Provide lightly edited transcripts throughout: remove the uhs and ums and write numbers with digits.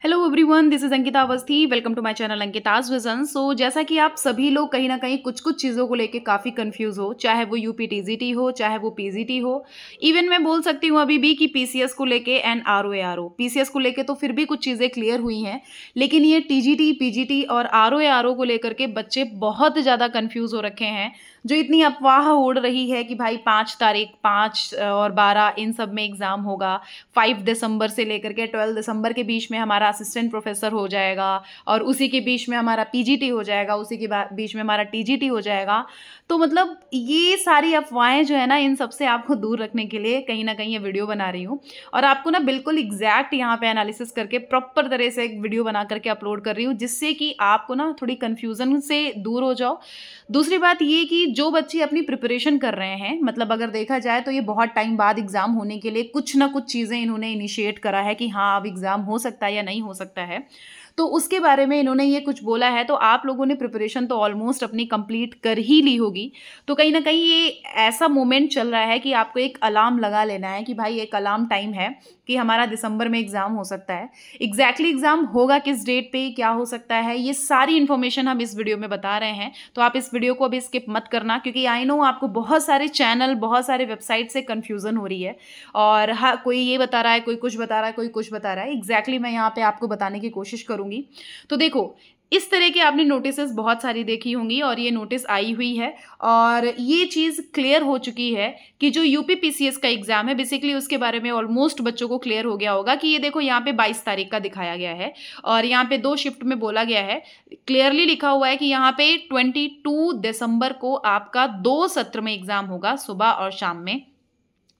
Hello everyone, this is Ankita Awasthi. Welcome to my channel Ankita's vision. So जैसा कि आप सभी लोग कहीं ना कहीं कुछ चीज़ों को लेके काफ़ी कंफ्यूज हो, चाहे वो यूपी टीजीटी हो, चाहे वो पीजीटी हो, इवन मैं बोल सकती हूँ अभी भी कि पीसीएस को लेके एंड आरओ पीसीएस को लेके तो फिर भी कुछ चीज़ें क्लियर हुई हैं, लेकिन ये टीजीटी पीजीटी और आरओ को लेकर के बच्चे बहुत ज़्यादा कंफ्यूज हो रखे हैं। जो इतनी अफवाह उड़ रही है कि भाई 5 तारीख 5 और 12 इन सब में एग्ज़ाम होगा, 5 दिसंबर से लेकर के 12 दिसंबर के बीच में हमारा असिस्टेंट प्रोफेसर हो जाएगा और उसी के बीच में हमारा पीजीटी हो जाएगा, उसी के बीच में हमारा टीजीटी हो जाएगा। तो मतलब ये सारी अफवाहें जो है ना, इन सबसे आपको दूर रखने के लिए कहीं ना कहीं ये वीडियो बना रही हूँ और आपको ना बिल्कुल एग्जैक्ट यहाँ पे एनालिसिस करके प्रॉपर तरह से एक वीडियो बना करके अपलोड कर रही हूँ, जिससे कि आपको ना थोड़ी कन्फ्यूज़न से दूर हो जाओ। दूसरी बात ये कि जो बच्चे अपनी प्रिपरेशन कर रहे हैं, मतलब अगर देखा जाए तो ये बहुत टाइम बाद एग्ज़ाम होने के लिए कुछ ना कुछ चीज़ें इन्होंने इनिशिएट करा है कि हाँ अब एग्ज़ाम हो सकता है या नहीं हो सकता है, तो उसके बारे में इन्होंने ये कुछ बोला है। तो आप लोगों ने प्रिपरेशन तो ऑलमोस्ट अपनी कंप्लीट कर ही ली होगी। तो कहीं ना कहीं ये ऐसा मोमेंट चल रहा है कि आपको एक अलार्म लगा लेना है कि भाई एक अलार्म टाइम है कि हमारा दिसंबर में एग्ज़ाम हो सकता है। एग्जैक्टली एग्ज़ाम होगा किस डेट पे, क्या हो सकता है, ये सारी इन्फॉर्मेशन हम इस वीडियो में बता रहे हैं। तो आप इस वीडियो को अभी स्किप मत करना, क्योंकि आई नो आपको बहुत सारे चैनल बहुत सारे वेबसाइट से कन्फ्यूज़न हो रही है और हाँ कोई ये बता रहा है, कोई कुछ बता रहा है, कोई कुछ बता रहा है। एग्जैक्टली मैं यहाँ पे आपको बताने की कोशिश करूँगी। तो देखो, इस तरह के आपने नोटिसेस बहुत सारी देखी होंगी और ये नोटिस आई हुई है और ये चीज़ क्लियर हो चुकी है कि जो यूपी पीसीएस का एग्जाम है बेसिकली उसके बारे में ऑलमोस्ट बच्चों को क्लियर हो गया होगा कि ये देखो यहाँ पे 22 तारीख का दिखाया गया है और यहाँ पे 2 शिफ्ट में बोला गया है। क्लियरली लिखा हुआ है कि यहाँ पे 22 दिसंबर को आपका 2 सत्र में एग्जाम होगा, सुबह और शाम में।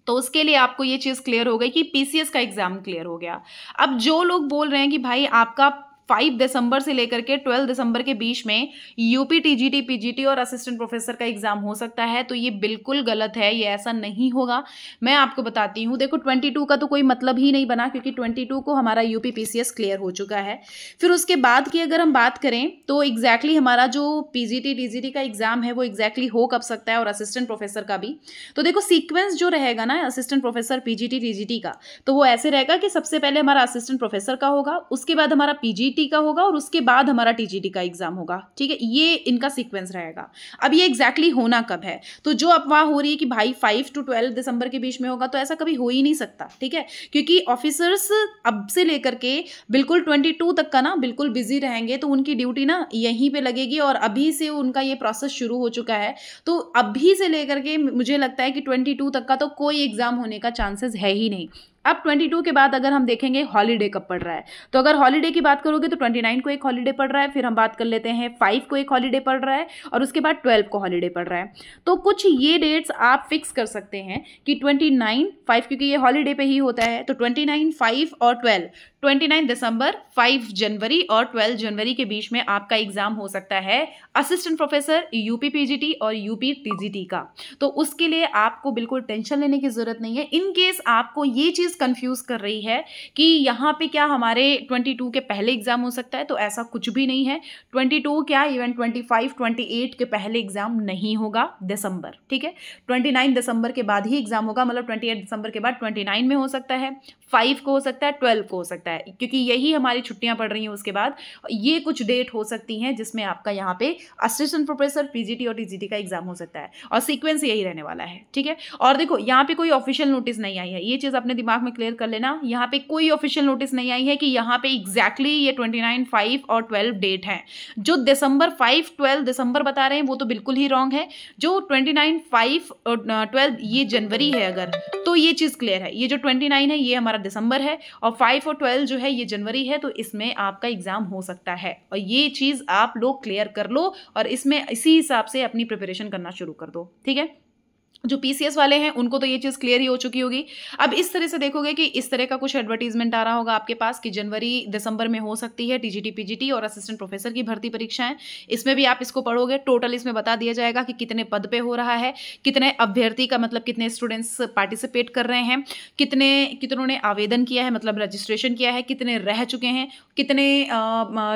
तो उसके लिए आपको ये चीज़ क्लियर हो गई कि पीसीएस का एग्जाम क्लियर हो गया। अब जो लोग बोल रहे हैं कि भाई आपका 5 दिसंबर से लेकर के 12 दिसंबर के बीच में यूपी टीजीटी पीजीटी और असिस्टेंट प्रोफेसर का एग्जाम हो सकता है, तो ये बिल्कुल गलत है, ये ऐसा नहीं होगा। मैं आपको बताती हूँ। देखो 22 का तो कोई मतलब ही नहीं बना, क्योंकि 22 को हमारा यूपी पीसीएस क्लियर हो चुका है। फिर उसके बाद की अगर हम बात करें तो एग्जैक्टली हमारा जो पीजीटी टीजीटी का एग्जाम है वो एग्जैक्टली हो कब सकता है और असिस्टेंट प्रोफेसर का भी। तो देखो सीक्वेंस जो रहेगा ना असिस्टेंट प्रोफेसर पीजीटी टीजीटी का, तो वो ऐसे रहेगा कि सबसे पहले हमारा असिस्टेंट प्रोफेसर का होगा, उसके बाद हमारा पीजीटी का होगा और उसके बाद हमारा टीजीटी का एग्जाम होगा। ठीक है, ये इनका सीक्वेंस रहेगा। अब ये एग्जैक्टली होना कब है, तो जो अफवाह हो रही है कि भाई 5 to 12 दिसंबर के बीच में होगा, तो ऐसा कभी हो ही नहीं सकता। ठीक है, क्योंकि ऑफिसर्स अब से लेकर के बिल्कुल 22 तक का ना बिल्कुल बिजी रहेंगे, तो उनकी ड्यूटी ना यहीं पे लगेगी और अभी से उनका ये प्रोसेस शुरू हो चुका है। तो अभी से लेकर के मुझे लगता है कि 22 तक का तो कोई एग्जाम होने का चांसेस है ही नहीं। अब 22 के बाद अगर हम देखेंगे हॉलीडे कब पड़ रहा है, तो अगर हॉलीडे की बात करोगे तो 29 को एक हॉलीडे पड़ रहा है, फिर हम बात कर लेते हैं 5 को एक हॉलीडे पड़ रहा है और उसके बाद 12 को हॉलीडे पड़ रहा है। तो कुछ ये डेट्स आप फिक्स कर सकते हैं कि 29 5, क्योंकि ये हॉलीडे पे ही होता है, तो 29 5 और 12, 29 दिसंबर 5 जनवरी और 12 जनवरी के बीच में आपका एग्जाम हो सकता है असिस्टेंट प्रोफेसर यूपी पीजीटी और यूपी टीजीटी का। तो उसके लिए आपको बिल्कुल टेंशन लेने की जरूरत नहीं है। इन केस आपको ये चीज कंफ्यूज कर रही है कि यहाँ पे क्या हमारे 22 के पहले एग्जाम हो सकता है, तो ऐसा कुछ भी नहीं है। 22 क्या, इवन 25 28 के पहले एग्जाम नहीं होगा दिसंबर। ठीक है, 29 दिसंबर के बाद ही एग्जाम होगा, मतलब 28 दिसंबर के बाद 29 में हो सकता है, 5 को हो सकता है, 12 को हो सकता है, क्योंकि यही हमारी छुट्टियां पड़ रही हैं। उसके बाद ये कुछ डेट हो सकती हैं जिसमें आपका यहाँ पे असिस्टेंट प्रोफेसर पीजीटी और टीजीटी का एग्जाम हो सकता है और सीक्वेंस यही रहने वाला है। ठीक है, और देखो यहाँ पे कोई ऑफिशियल नोटिस नहीं आई है, ये चीज अपने दिमाग में क्लियर कर लेना। यहाँ पे कोई ऑफिशियल नोटिस नहीं आई है कि यहाँ पे एग्जैक्टली ये 29 5 और 12 डेट है। जो दिसंबर 5 12 दिसंबर बता रहे हैं वो तो बिल्कुल ही रॉन्ग है। जो 29 5 और 12 ये जनवरी है अगर, तो ये चीज क्लियर है। ये जो 29 है ये हमारा दिसंबर है और 5 और 12 जो है ये जनवरी है, तो इसमें आपका एग्जाम हो सकता है और ये चीज आप लोग क्लियर कर लो और इसमें इसी हिसाब से अपनी प्रिपरेशन करना शुरू कर दो। ठीक है, जो पीसीएस वाले हैं उनको तो ये चीज़ क्लियर ही हो चुकी होगी। अब इस तरह से देखोगे कि इस तरह का कुछ एडवर्टीजमेंट आ रहा होगा आपके पास कि जनवरी दिसंबर में हो सकती है टीजीटी पीजीटी और असिस्टेंट प्रोफेसर की भर्ती परीक्षाएं। इसमें भी आप इसको पढ़ोगे, टोटल इसमें बता दिया जाएगा कि कितने पद पे हो रहा है, कितने अभ्यर्थी का मतलब कितने स्टूडेंट्स पार्टिसिपेट कर रहे हैं, कितनों ने आवेदन किया है मतलब रजिस्ट्रेशन किया है, कितने रह चुके हैं, कितने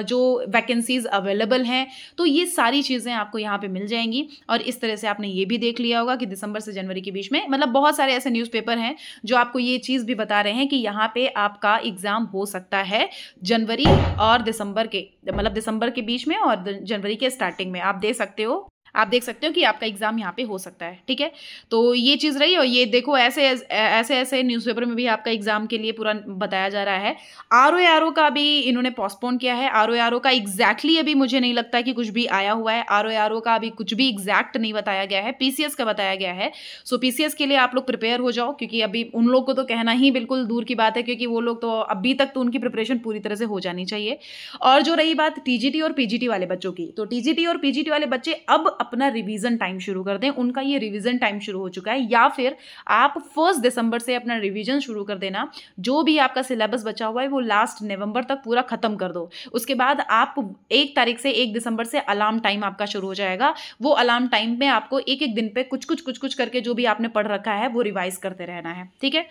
जो वैकेंसीज अवेलेबल हैं। तो ये सारी चीज़ें आपको यहाँ पे मिल जाएंगी और इस तरह से आपने ये भी देख लिया होगा कि दिसंबर दिसंबर से जनवरी के बीच में, मतलब बहुत सारे ऐसे न्यूज़पेपर हैं जो आपको ये चीज़ भी बता रहे हैं कि यहाँ पे आपका एग्ज़ाम हो सकता है जनवरी और दिसंबर के, मतलब दिसंबर के बीच में और जनवरी के स्टार्टिंग में। आप देख सकते हो कि आपका एग्जाम यहाँ पे हो सकता है, ठीक है। तो ये चीज़ रही। और ये देखो ऐसे न्यूज़पेपर में भी आपका एग्जाम के लिए पूरा बताया जा रहा है। आरओ का भी इन्होंने पोस्टपोन किया है। आरओ का एग्जैक्टली अभी मुझे नहीं लगता कि कुछ भी आया हुआ है। आरओ का अभी कुछ भी एग्जैक्ट नहीं बताया गया है, पीसीएस का बताया गया है। सो पीसीएस के लिए आप लोग प्रिपेयर हो जाओ, क्योंकि अभी उन लोग को तो कहना ही बिल्कुल दूर की बात है, क्योंकि वो लोग तो अभी तक तो उनकी प्रिपरेशन पूरी तरह से हो जानी चाहिए। और जो रही बात टीजीटी और पीजीटी वाले बच्चों की, तो टीजीटी और पीजीटी वाले बच्चे अब अपना रिवीजन टाइम शुरू कर दें। उनका ये रिवीजन टाइम शुरू हो चुका है, या फिर आप 1 दिसंबर से अपना रिवीजन शुरू कर देना। जो भी आपका सिलेबस बचा हुआ है वो लास्ट नवंबर तक पूरा खत्म कर दो। उसके बाद आप 1 तारीख से 1 दिसंबर से अलार्म टाइम आपका शुरू हो जाएगा। वो अलार्म टाइम में आपको एक एक दिन पे कुछ करके जो भी आपने पढ़ रखा है वो रिवाइज करते रहना है, ठीक है।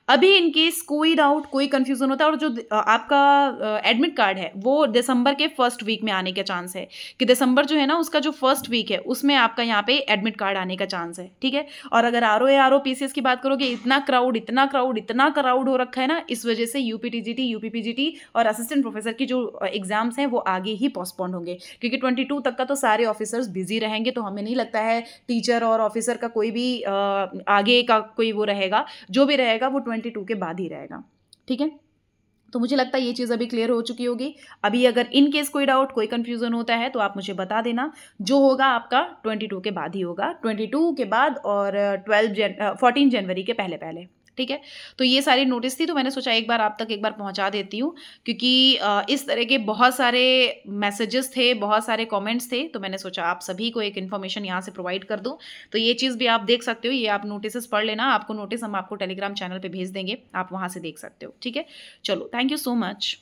अभी इन केस कोई डाउट, कोई कंफ्यूजन होता है, और जो आपका एडमिट कार्ड है वो दिसंबर के फर्स्ट वीक में आने का चांस है, कि दिसंबर जो है ना उसका जो फर्स्ट वीक है उसमें आपका यहाँ पे एडमिट कार्ड आने का चांस है, ठीक है। और अगर आरओ पीसीएस की बात करोगे, इतना क्राउड हो रखा है ना, इस वजह से यूपीटीजीटी, यूपीपीजीटी और असिस्टेंट प्रोफेसर की जो एग्जाम्स हैं वो आगे ही पोस्टपोन होंगे, क्योंकि 22 तक का तो सारे ऑफिसर्स बिजी रहेंगे। तो हमें नहीं लगता है टीचर और ऑफिसर का कोई भी आगे का कोई वो रहेगा। जो भी रहेगा वो 22 के बाद ही रहेगा, ठीक है। तो मुझे लगता है ये चीज़ अभी क्लियर हो चुकी होगी। अभी अगर इन केस कोई डाउट, कोई कंफ्यूजन होता है तो आप मुझे बता देना। जो होगा आपका 22 के बाद ही होगा, 22 के बाद और 14 जनवरी के पहले पहले, ठीक है। तो ये सारी नोटिस थी, तो मैंने सोचा एक बार आप तक एक बार पहुंचा देती हूँ, क्योंकि इस तरह के बहुत सारे मैसेजेस थे, बहुत सारे कमेंट्स थे, तो मैंने सोचा आप सभी को एक इन्फॉर्मेशन यहाँ से प्रोवाइड कर दूँ। तो ये चीज़ भी आप देख सकते हो, ये आप नोटिस पढ़ लेना। आपको नोटिस हम आपको टेलीग्राम चैनल पर भेज देंगे, आप वहाँ से देख सकते हो, ठीक है। चलो, थैंक यू सो मच।